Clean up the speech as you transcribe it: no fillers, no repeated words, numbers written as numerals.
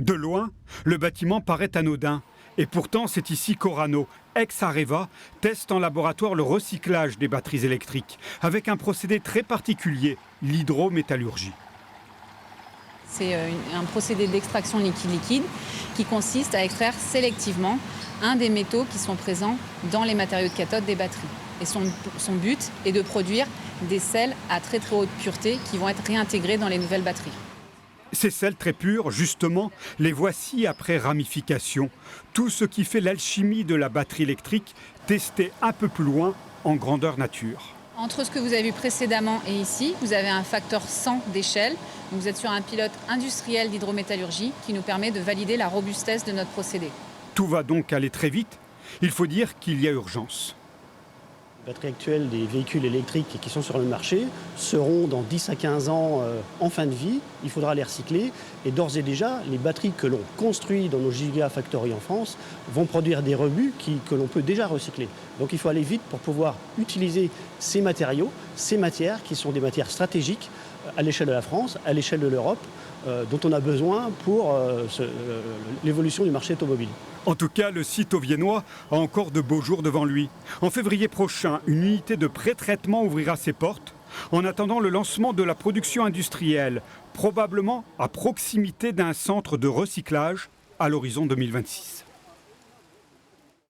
De loin, le bâtiment paraît anodin. Et pourtant, c'est ici qu'Orano, ex-Areva, teste en laboratoire le recyclage des batteries électriques, avec un procédé très particulier, l'hydrométallurgie. C'est un procédé d'extraction liquide-liquide qui consiste à extraire sélectivement un des métaux qui sont présents dans les matériaux de cathode des batteries. Et son but est de produire des sels à très très haute pureté qui vont être réintégrés dans les nouvelles batteries. Ces sels très purs, justement, les voici après ramification. Tout ce qui fait l'alchimie de la batterie électrique, testé un peu plus loin, en grandeur nature. Entre ce que vous avez vu précédemment et ici, vous avez un facteur 100 d'échelle. Vous êtes sur un pilote industriel d'hydrométallurgie qui nous permet de valider la robustesse de notre procédé. Tout va donc aller très vite. Il faut dire qu'il y a urgence. Les batteries actuelles des véhicules électriques qui sont sur le marché seront dans 10 à 15 ans en fin de vie. Il faudra les recycler. Et d'ores et déjà, les batteries que l'on construit dans nos gigafactories en France vont produire des rebuts que l'on peut déjà recycler. Donc il faut aller vite pour pouvoir utiliser ces matériaux, ces matières qui sont des matières stratégiques à l'échelle de la France, à l'échelle de l'Europe, dont on a besoin pour l'évolution du marché automobile. En tout cas, le site auviennois a encore de beaux jours devant lui. En février prochain, une unité de pré-traitement ouvrira ses portes, en attendant le lancement de la production industrielle, probablement à proximité d'un centre de recyclage à l'horizon 2026.